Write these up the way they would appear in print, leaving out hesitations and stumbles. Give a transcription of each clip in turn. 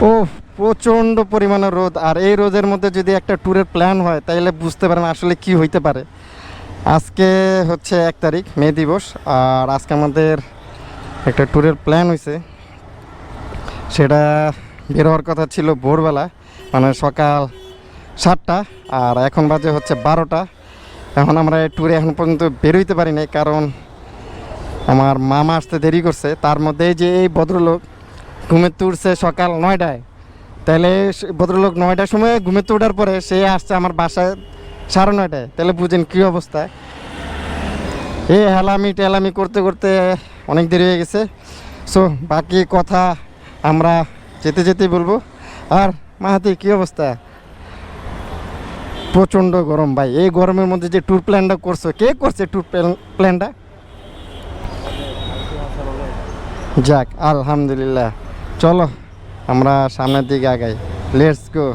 ও প্রচণ্ড পরিমাণে রোদ, আর এই রোদের মধ্যে যদি একটা ট্যুরের প্ল্যান হয় তাহলে বুঝতে পারেন আসলে কি হইতে পারে। আজকে হচ্ছে 1 তারিখ মে দিবস, আর আজকে আমাদের একটা ট্যুরের প্ল্যান হয়েছে। সেটা বের হওয়ার কথা ছিল ভোরবেলা, মানে সকাল 7টা, আর এখন বাজে হচ্ছে 12টা। এখন আমরা এই ট্যুরে এখন পর্যন্ত বের হইতে পারি নাই, কারণ আমার মামা আসতে দেরি করছে। তার মধ্যে যে এই ভদ্রলোক ঘুমেতে উঠছে সকাল 9টায়, তাহলে ভদ্রলোক 9টার সময় ঘুমেতে ওঠার পরে সে আসছে আমার বাসায় 9:30টায়, তাহলে বুঝেন কী অবস্থা। এই হেলামি টেলামি করতে করতে অনেক দেরি হয়ে গেছে। সো বাকি কথা আমরা যেতে যেতেই বলবো। আর মাহাতি কী অবস্থা? প্রচণ্ড গরম ভাই, এই গরমের মধ্যে যে ট্যুর প্ল্যানটা করছো, কে করছে ট্যুর প্ল্যানটা? যাক আলহামদুলিল্লাহ, চলো আমরা সামনের দিকে আগাই, লেটস গো।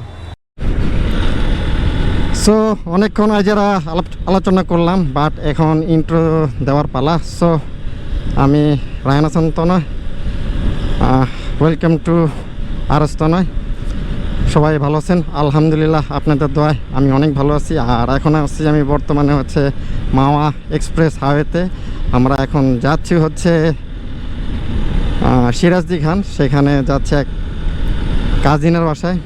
সো অনেকক্ষণ আজ যারা আলোচনা করলাম, বাট এখন ইন্ট্রো দেওয়ার পালা। সো আমি রায়না তনয়, ওয়েলকাম টু আরএস তনয়। সবাই ভালো আছেন? আলহামদুলিল্লাহ, আপনাদের দোয়ায় আমি অনেক ভালো আছি। আর এখন আসছি আমি বর্তমানে হচ্ছে মাওয়া এক্সপ্রেস হাইওয়েতে। আমরা এখন যাচ্ছি হচ্ছে সিরাজদি খান, সেখানে যাচ্ছে এক কাজিনের বাসায়।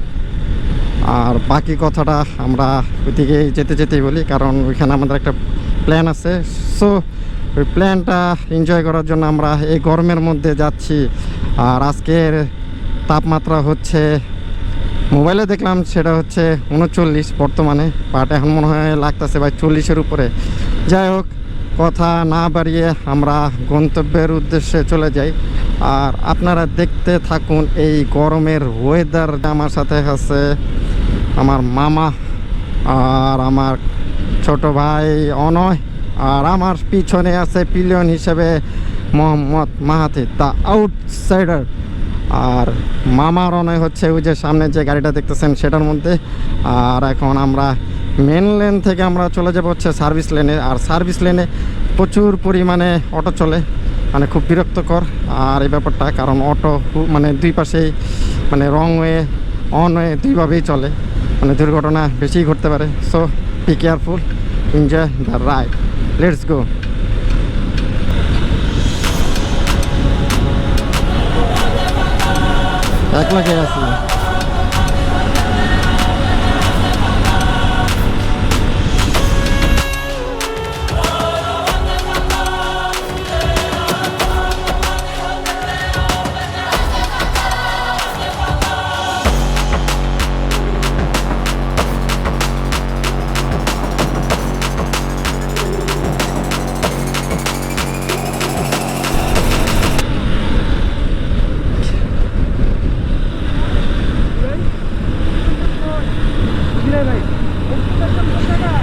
আর বাকি কথাটা আমরা ওইদিকে যেতে যেতেই বলি, কারণ ওইখানে আমাদের একটা প্ল্যান আছে। সো ওই প্ল্যানটা এনজয় করার জন্য আমরা এই গরমের মধ্যে যাচ্ছি। আর আজকের তাপমাত্রা হচ্ছে, মোবাইলে দেখলাম সেটা হচ্ছে 39 বর্তমানে, বাট এখন মনে হয় লাগতেছে ভাই 40-এর উপরে। যাই হোক, কথা না বাড়িয়ে আমরা গন্তব্যের উদ্দেশ্যে চলে যাই। আর আপনারা দেখতে থাকুন এই গরমের ওয়েদার। আমার সাথে আছে আমার মামা আর আমার ছোট ভাই অনয়, আর আমার পিছনে আছে পিলিয়ন হিসেবে মোহাম্মদ মাহাতি দ্য আউটসাইডার। আর মামার অনয় হচ্ছে ওই যে সামনে যে গাড়িটা দেখতেছেন সেটার মধ্যে। আর এখন আমরা মেন লেন থেকে আমরা চলে যাবো হচ্ছে সার্ভিস লেনে। আর সার্ভিস লেনে প্রচুর পরিমাণে অটো চলে, মানে খুব বিরক্তকর আর এই ব্যাপারটা, কারণ অটো মানে দুই পাশেই মানে রং ওয়ে অন ওয়ে দুইভাবেই চলে, মানে দুর্ঘটনা বেশি ঘটতে পারে। So be careful, enjoy the ride, let's go. একলা কে আছি?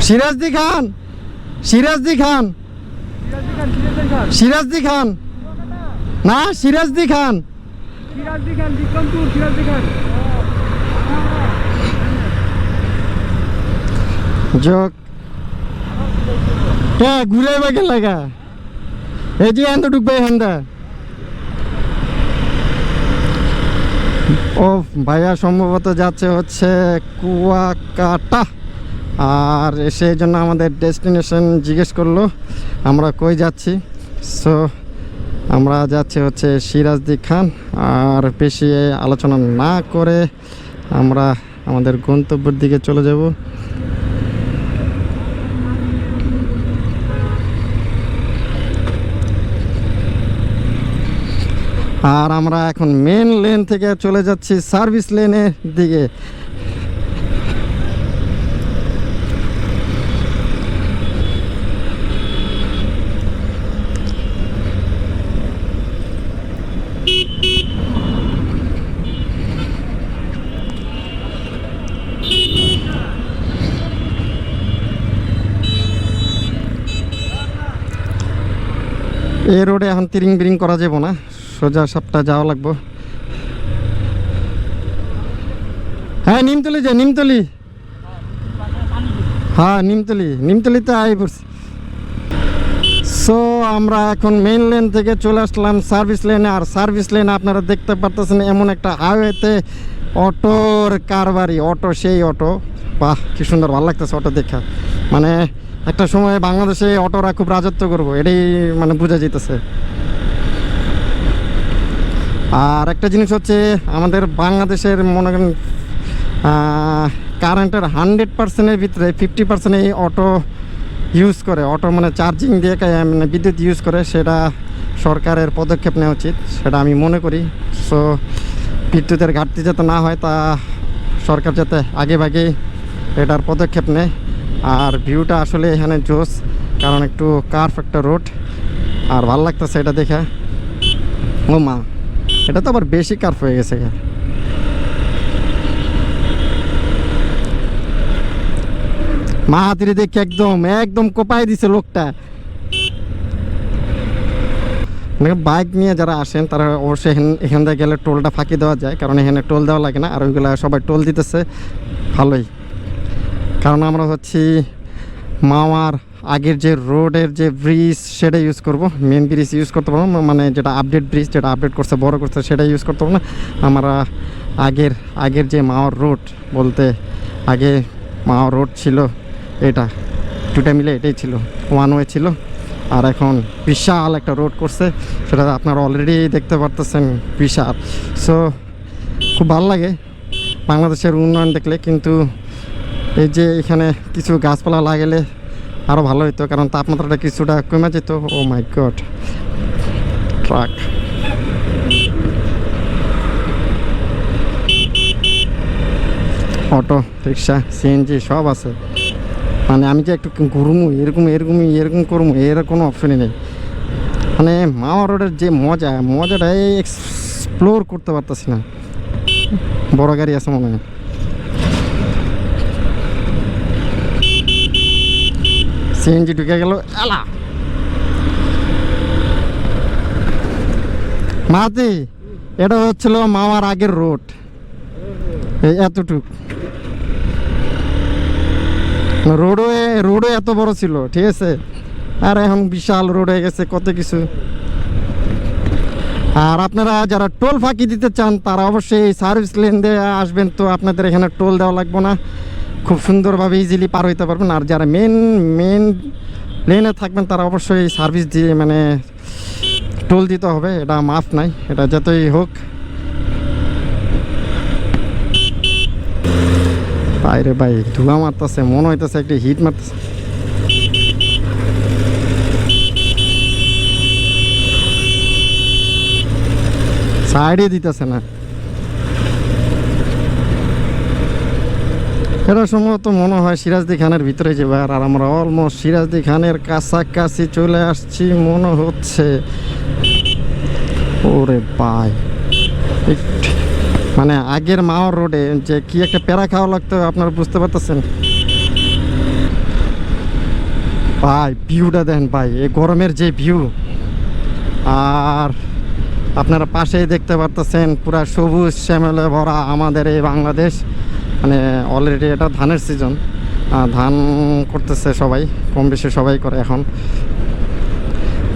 সিরাজদি খান, সিরাজদি খান, সিরাজদি খান, না সিরাজদি খান, সিরাজদি খান, বিক্রমপুর সিরাজদি খান। যোগ হ্যাঁ ঘুরে বাগে লাগা, এই যে হ্যান্দ ঢুকবে হ্যান্দা। ও ভাইয়া সম্ভবত যাচ্ছে হচ্ছে কুয়াকাটা, আর সেই জন্য আমাদের ডেস্টিনেশন জিজ্ঞেস করলো আমরা কই যাচ্ছি। সো আমরা যাচ্ছি হচ্ছে সিরাজদি খান। আর বেশি আলোচনা না করে আমরা আমাদের গন্তব্যের দিকে চলে যাব। আর আমরা এখন মেন লেন থেকে চলে যাচ্ছি সার্ভিস লেনের দিকে। এই রোডে এখন তিরিং বিরিং করা যাব না, সোজা সাপটা যাওয়া লাগবো। হ্যাঁ নিমতলি যে নিমতলি, হ্যাঁ নিমতলি, নিমতলিতে আই পড়ছি। সো আমরা এখন মেইন লেন থেকে চলে আসলাম সার্ভিস লেনে। আর সার্ভিস লেনে আপনারা দেখতে পারতেছেন এমন একটা হাইওয়েতে অটোর কারবারি, অটো সেই অটো। বাহ, কি সুন্দর, ভালো লাগতেছে অটো দেখা। মানে একটা সময় বাংলাদেশে অটোরা খুব রাজত্ব করবো, এটাই মানে বোঝা যেতেছে। আর একটা জিনিস হচ্ছে, আমাদের বাংলাদেশের মনে করেন কারেন্টের 100%-এর ভিতরে 50% এই অটো ইউজ করে। অটো মানে চার্জিং দিয়ে মানে বিদ্যুৎ ইউজ করে। সেটা সরকারের পদক্ষেপ নেওয়া উচিত, সেটা আমি মনে করি। সো বিদ্যুতের ঘাটতি যাতে না হয়, তা সরকার যাতে আগে ভাগে এটার পদক্ষেপ নেয়। আর ভিউটা আসলে এখানে জোস, কারণ একটু কার্ভ একটা রোড, আর ভালো লাগতেছে এটা দেখে। ও মা, এটা তো আবার বেশি কার্ভ হয়ে গেছে। মা হাতিরে দেখে একদম একদম কোপায় দিছে লোকটা। বাইক নিয়ে যারা আসেন তারা অবশ্যই এখান থেকে গেলে টোলটা ফাঁকি দেওয়া যায়, কারণ এখানে টোল দেওয়া লাগে না। আর ওইগুলো সবাই টোল দিতেছে, ভালোই। কারণ আমরা হচ্ছি মাওয়ার আগের যে রোডের যে ব্রিজ সেটা ইউজ করব, মেন ব্রিজ ইউজ করতে পারবো না, মানে যেটা আপডেট ব্রিজ, যেটা আপডেট করছে বড় করছে সেটা ইউজ করতে পারবো না। আমরা আগের যে মাওয়ার রোড, বলতে আগে মাওয়ার রোড ছিল এটা, দুটা মিলে এটাই ছিল, ওয়ান ওয়ে ছিল। আর এখন বিশাল একটা রোড করছে, সেটা আপনারা অলরেডি দেখতে পারতেছেন, বিশাল। সো খুব ভালো লাগে বাংলাদেশের উন্নয়ন দেখলে। কিন্তু এই যে এখানে কিছু গাছপালা লাগালে আরও ভালো হতো, কারণ তাপমাত্রাটা কিছুটা কমে যেত। Oh my god, truck. Auto rickshaw CNG সব আছে। মানে আমি যে একটু ঘুরমু, এরকম করবো, এর কোনো অপশনই নেই। মানে মাওয়া রোডের যে মজাটা এক্সপ্লোর করতে পারতেছি না। বড় গাড়ি আছে মনে হয়। সিএনজি ঢুকে গেল, এলা মাতি। এটা হচ্ছিল মাওয়ার আগের রোড, এই এতটুক রোডও এত বড় ছিল, ঠিক আছে। আর এখন বিশাল রোড হয়ে গেছে, কত কিছু। আর আপনারা যারা টোল ফাঁকি দিতে চান তারা অবশ্যই সার্ভিস লেন দিয়ে আসবেন, তো আপনাদের এখানে টোল দেওয়া লাগবে না, খুব সুন্দরভাবে ইজিলি পার হইতে পারবেন। আর যারা মেন লেনে থাকবেন তারা অবশ্যই সার্ভিস দিয়ে মানে টোল দিতে হবে, এটা মাফ নাই, এটা যতই হোক। বাইরে ভাই ধুলা মারতেছে, মনে হইতেছে একটি হিট মারতেছে। সাইডে দিতেছে না। এটা সম্ভবত মনে হয় সিরাজদি খানের ভিতরে যাবে। আর আমরা অলমোস্ট সিরাজদি খানের কাছাকাছি চলে আসছি মনে হচ্ছে। ওরে ভাই, মানে আগের মাওয়ার রোডে যে কি একটা প্যারা খাওয়া লাগতো আপনারা বুঝতে পারতেছেন ভাই। ভিউটা দেখেন ভাই, এই গরমের যে ভিউ। আর আপনারা পাশেই দেখতে পারতেছেন পুরা সবুজ শ্যামলে ভরা আমাদের এই বাংলাদেশ। মানে অলরেডি এটা ধানের সিজন, ধান করতেছে সবাই, কম বেশি সবাই করে এখন,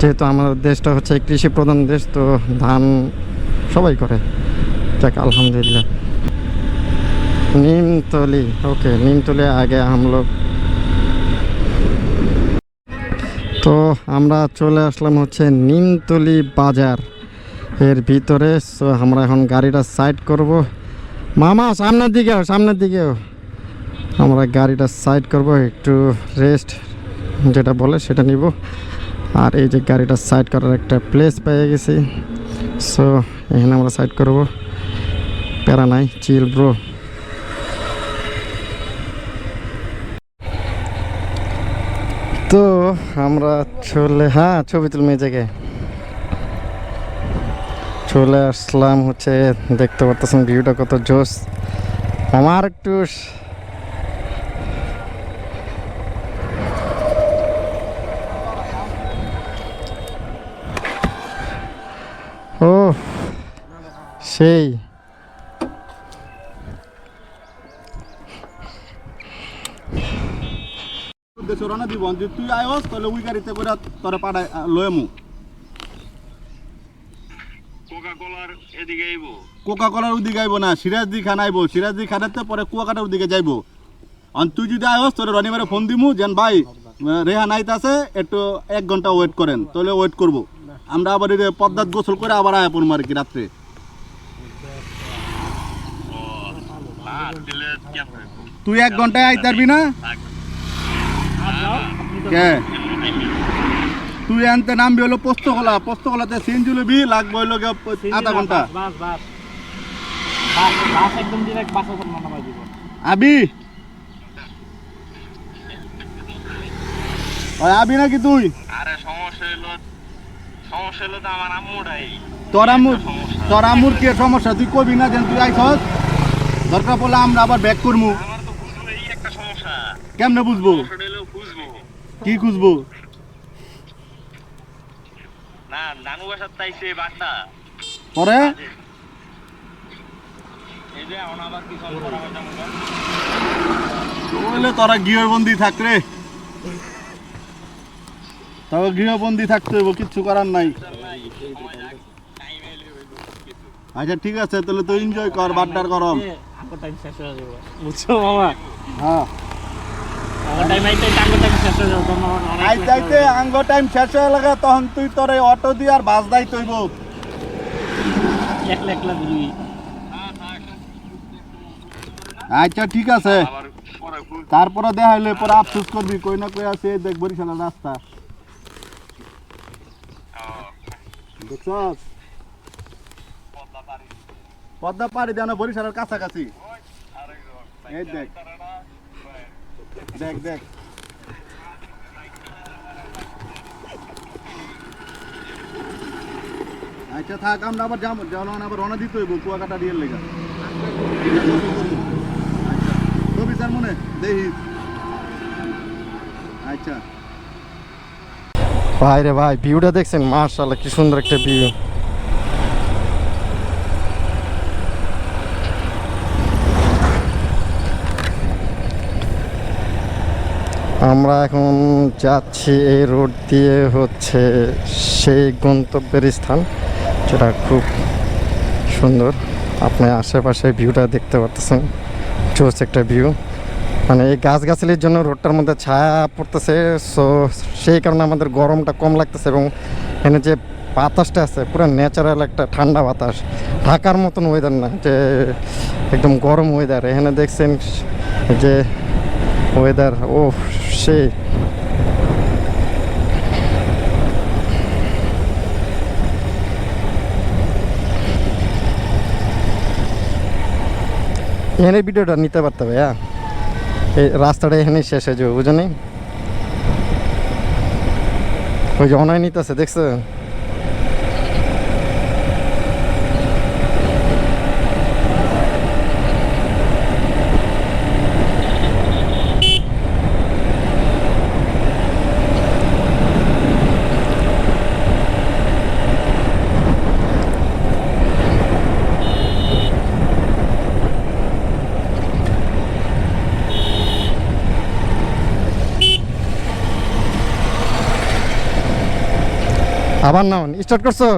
যেহেতু আমাদের দেশটা হচ্ছে কৃষি প্রধান দেশ, তো ধান সবাই করে। যাক আলহামদুলিল্লাহ। নিমতলি, ওকে, নিমতলি আগে हम लोग। তো আমরা চলে আসলাম হচ্ছে নিমতলি বাজার এর ভিতরে। সো আমরা এখন গাড়িটা সাইড করব। মামা সামনের দিকেও আমরা গাড়িটা সাইড করব, একটু রেস্ট যেটা বলে সেটা নিব। আর এই যে গাড়িটা সাইড করার একটা প্লেস পেয়ে গেছি, সো এখানে আমরা সাইড করব, প্যারা নাই, চিল ব্রো। তো আমরা ছবি তুলবো এই জায়গায় চলে আসলাম হচ্ছে। দেখতে পারতেছেন ভিউটা কত জোস। আমার একটু ও সেই দেশরা দিব যে তুই আয়স তাহলে ওই গাড়িতে করে তোরে পাঠায় লয়মু। কোকা কোলার ওদিকে আইব না, সিরাজদি খান আইব। সিরাজদি খানের পরে কুয়াকাটার ওদিকে যাইব। আর তুই যদি আইস তোর রনিবারে ফোন দিমু যেন ভাই রেহান আইতাছে, একটু 1 ঘন্টা ওয়েট করেন, তাহলে ওয়েট করব। আমরা আবার পদ্মাত গোসল করে আবার আয়া পড়বো আর কি রাত্রে। তুই 1 ঘন্টায় আইতে পারবি না? কে তুই আনতে নামবি হলো পোস্তকলা, পোস্তকলাতে সিএনজি লবি, লাগবে হলো আধা ঘন্টা। একদম ডিরেক্ট বাস নামাই দিব। আবি আবি নাকি তুই? আরে সমস্যা হলো তো আমার আম্মুটাই। তোর আম্মুর কি সমস্যা তুই কবি না, যেন তুই আইছস, দরকার পড়লে আমরা আবার ব্যাক করবো। আমার তো বুঝবো এই একটা সমস্যা। কেমনে বুঝবো? বুঝবো কি খুঁজবো? না নানু বাসার তাইছে বার্তা পরে এই যে এখন আবার কি ফোন করা হয়েছে বলে তোরা গৃহবন্দী থাক রে, তবে গৃহবন্দী থাকতে হইব, কিচ্ছু করার নাই। আচ্ছা ঠিক আছে, তাহলে তো এনজয় কর, বাড্ডার গরম। বুঝছো মামা? হ্যাঁ টাইম আইতে টাইম শেষ হয়ে যাবে। আইতে আইতে আঙ্গ টাইম শেষ হয়ে লাগা, তখন তুই তোর এই অটো দিয়ে আর বাস দাই তৈব। একলা একলা দিবি। আচ্ছা ঠিক আছে, আবার পরে তারপরে দেখা হইলে পরে আফসোস করবি, কই না কই আছে দেখ বরিশালের রাস্তা দেখছস। পদ্মা পাড়ি দেয় না বরিশালের কাছাকাছি, এই দেখ দেখ দেখ। আচ্ছা থাক, আমরা আবার যাবো, যখন আবার রওনা দিতে হইব কুয়াকাটা দিয়ে লেগা। আচ্ছা ছবি স্যার মনে দেখিস। আচ্ছা ভাই রে ভাই, ভিউটা দেখছেন? মাশাআল্লাহ কি সুন্দর একটা ভিউ। আমরা এখন যাচ্ছি এই রোড দিয়ে হচ্ছে সেই গন্তব্যের স্থান, যেটা খুব সুন্দর। আপনি আশেপাশে ভিউটা দেখতে পারতেছেন, জোস একটা ভিউ। মানে এই গাছগাছালির জন্য রোডটার মধ্যে ছায়া পড়তেছে, সো সেই কারণে আমাদের গরমটা কম লাগতেছে। এবং এখানে যে বাতাসটা আছে পুরো ন্যাচারাল একটা ঠান্ডা বাতাস, ঢাকার মতন ওয়েদার না যে একদম গরম ওয়েদার। এখানে দেখছেন যে ওয়েদার, ও সেই এখানে ভিডিওটা নিতে পারতে হবে। হ্যাঁ, এই রাস্তাটা এখানেই শেষ হয়ে যাবে, বুঝো নি? ওই যে অনয় নিতেছে, দেখছো? আবার নাও, স্টার্ট করছো?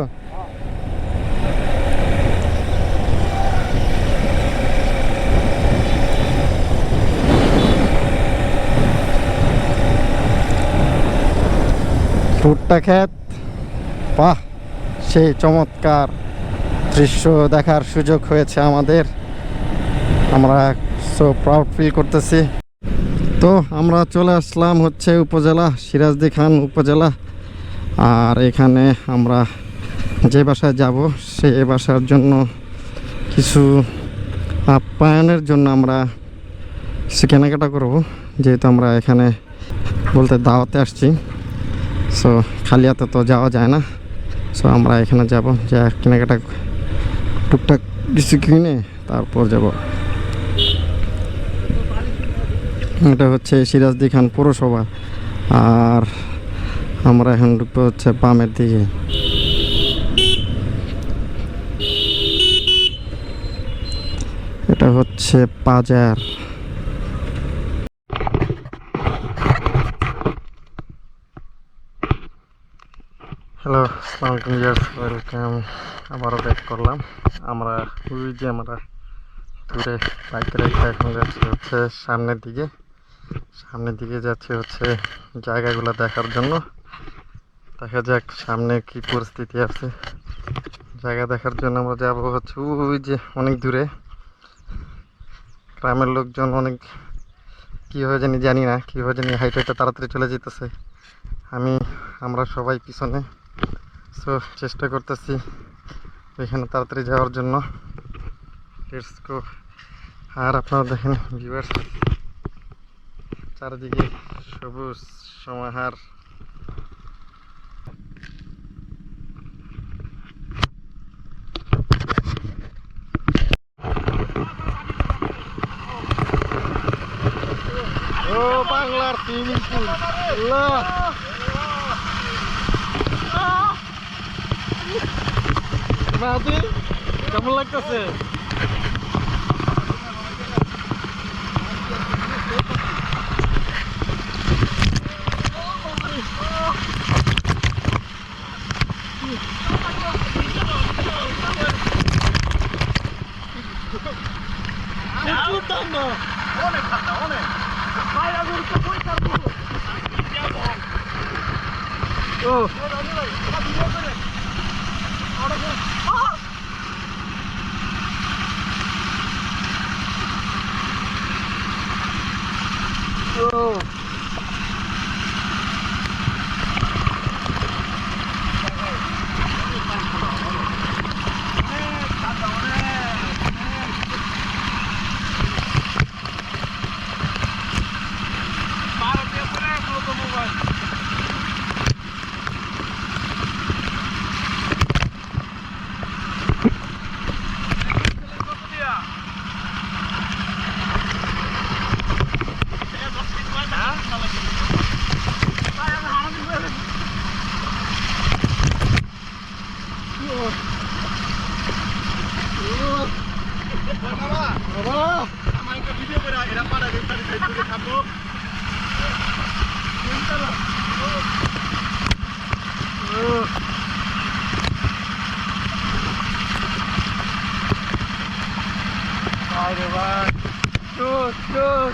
ভুট্টা ক্ষেত, বাহ সেই চমৎকার দৃশ্য দেখার সুযোগ হয়েছে আমাদের। আমরা সো প্রাউড ফিল করতেছি। তো আমরা চলে আসলাম হচ্ছে উপজেলা, সিরাজদি খান উপজেলা। আর এখানে আমরা যে বাসায় যাব সেই বাসার জন্য কিছু আপ্যায়নের জন্য আমরা কিছু কেনাকাটা করব, যেহেতু আমরা এখানে বলতে দাওয়াতে আসছি। সো খালি হাতে তো যাওয়া যায় না, সো আমরা এখানে যাব, যা কেনাকাটা টুকটাক কিছু কিনে তারপর যাব। এটা হচ্ছে সিরাজদি খান পৌরসভা, আর আমরা এখন ঢুকবো হচ্ছে বামের দিকে। এটা হচ্ছে বাজার। হ্যালো, আসসালামু আলাইকুম ভিউয়ার্স, ওয়েলকাম। আবারও ব্যাক করলাম। আমরা ওই যে আমরা দূরে বাইক রেখে এখন যাচ্ছি হচ্ছে সামনের দিকে যাচ্ছি হচ্ছে জায়গাগুলো দেখার জন্য। দেখা যাক সামনে কি পরিস্থিতি আছে। জায়গা দেখার জন্য আমরা যাবো হচ্ছে ওই যে অনেক দূরে। গ্রামের লোকজন অনেক কীভাবে জানি না কীভাবে জানি হাইটে তাড়াতাড়ি চলে যেতেছে। আমরা সবাই পিছনে। সো চেষ্টা করতেছি এখানে তাড়াতাড়ি যাওয়ার জন্য। Let's go. আর আপনারা দেখেন ভিউয়ার্স, চারিদিকে সবুজ সমাহার। ও বাংলার সুইমিং পুল, আল্লাহ মাহাদি, কেমন লাগতেছে? অনেক ঠান্ডা, অনেক। ও ও আমাকে ভিডিও করে এরা পাড়া গেছে থাকবো। আরে বাহ, চোখ চোখ।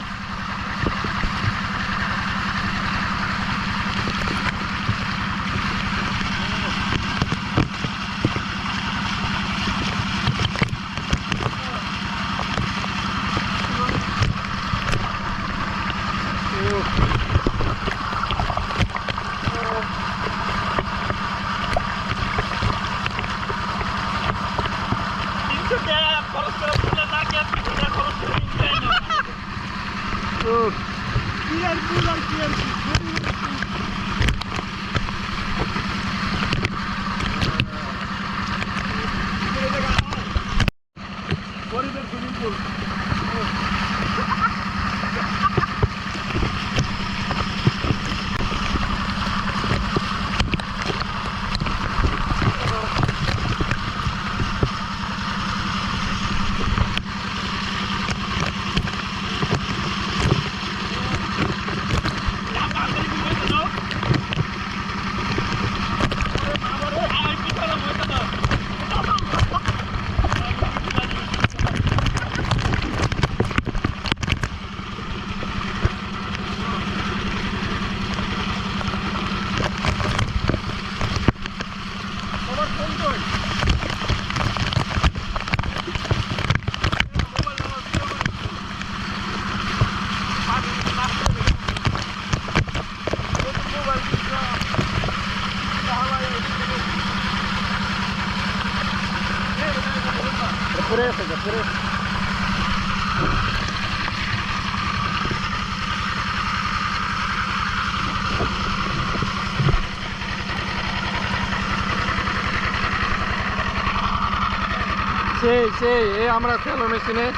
সেই এই আমরা স্যালো মেশিনের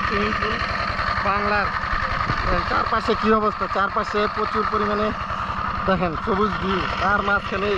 সুইমিং পুল বাংলার। চারপাশে কি অবস্থা, চারপাশে প্রচুর পরিমাণে দেখেন সবুজ ভিউ, তার মাঝখানে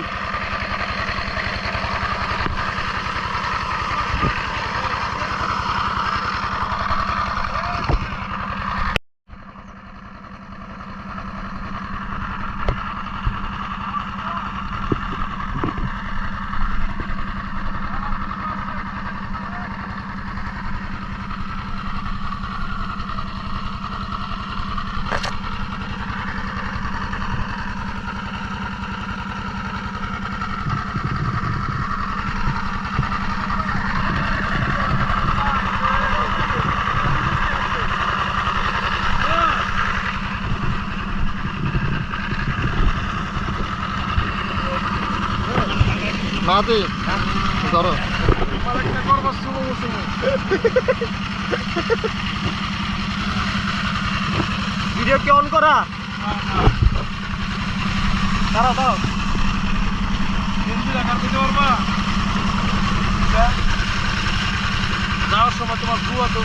সাথে ধরো ভিডিও কি অন করা? দাঁড়াও দাঁড়াও, যাওয়ার সময় তোমার বুয়া তো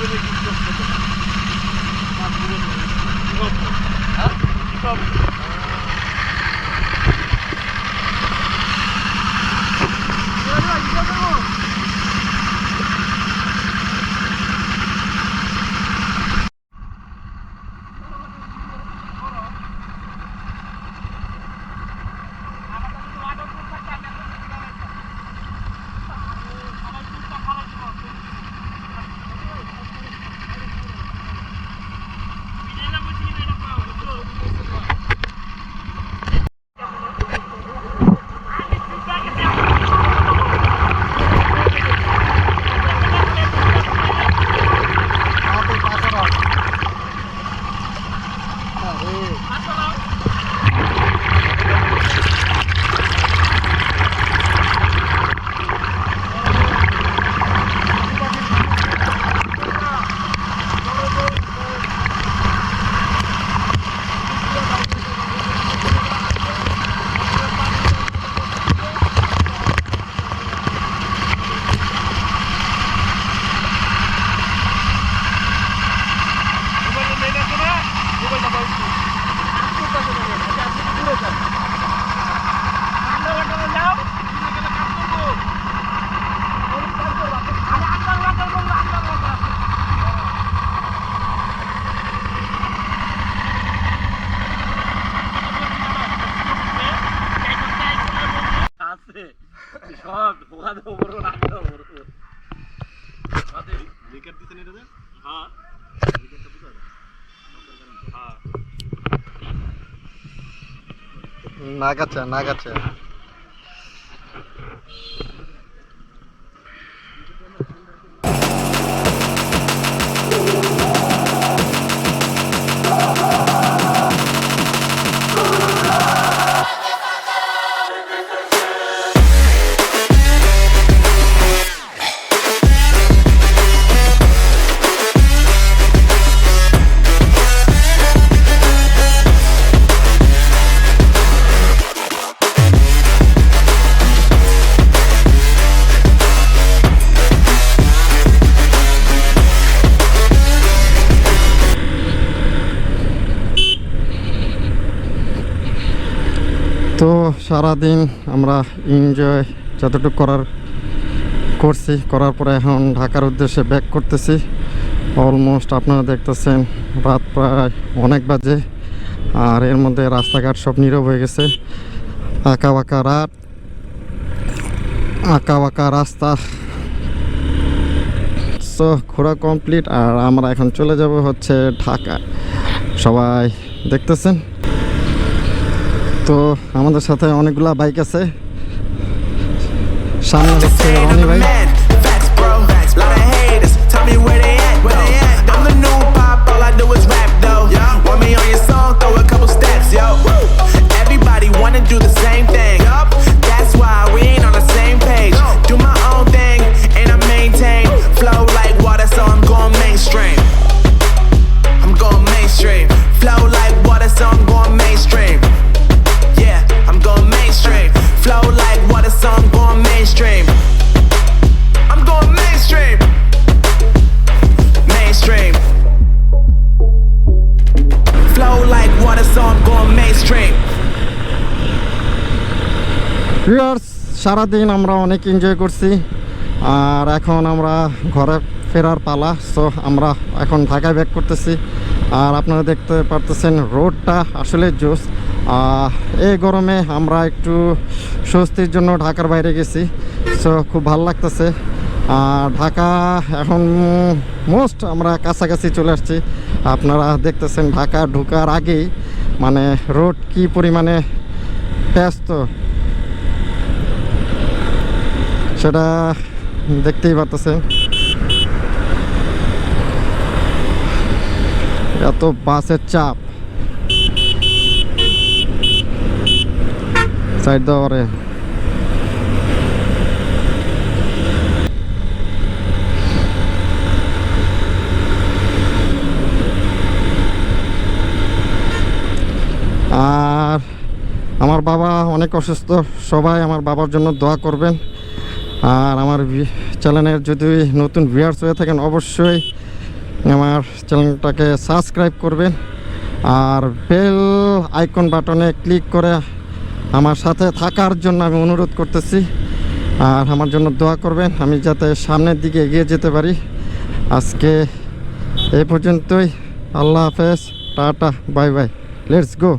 নাগাচ্ছে নাগাচ্ছে তো সারাদিন আমরা এনজয় যতটুকু করার পরে এখন ঢাকার উদ্দেশ্যে ব্যাক করতেছি। অলমোস্ট আপনারা দেখতেছেন রাত প্রায় অনেক বাজে, আর এর মধ্যে রাস্তাঘাট সব নীরব হয়ে গেছে। আঁকা বাঁকা রাস্তা। সো ঘোরা কমপ্লিট, আর আমরা এখন চলে যাব হচ্ছে ঢাকা। সবাই দেখতেছেন তো আমাদের সাথে অনেকগুলা বাইক আছে। সামনে হচ্ছে রনি ভাই। সারাদিন আমরা অনেক এনজয় করছি, আর এখন আমরা ঘরে ফেরার পালা। সো আমরা এখন ঢাকায় ব্যাক করতেছি, আর আপনারা দেখতে পারতেছেন রোডটা আসলে জোস। এই গরমে আমরা একটু স্বস্তির জন্য ঢাকার বাইরে গেছি। সো খুব ভালো লাগতেছে। ঢাকা এখন মোস্ট আমরা কাছাকাছি চলে আসছি। আপনারা দেখতেছেন ঢাকা ঢোকার আগেই মানে রোড কি পরিমাণে ব্যস্ত সেটা দেখতেই পারতেছেন। এত বাসের চাপ, সাইড দেওয়ারে অনেক অসুস্থ। সবাই আমার বাবার জন্য দোয়া করবেন। আর আমার চ্যানেলের যদি নতুন ভিউয়ার্স হয়ে থাকেন অবশ্যই আমার চ্যানেলটাকে সাবস্ক্রাইব করবেন আর বেল আইকন বাটনে ক্লিক করে আমার সাথে থাকার জন্য আমি অনুরোধ করতেছি। আর আমার জন্য দোয়া করবেন আমি যাতে সামনের দিকে এগিয়ে যেতে পারি। আজকে এই পর্যন্তই। আল্লাহ হাফেজ, tata, bye bye, let's go.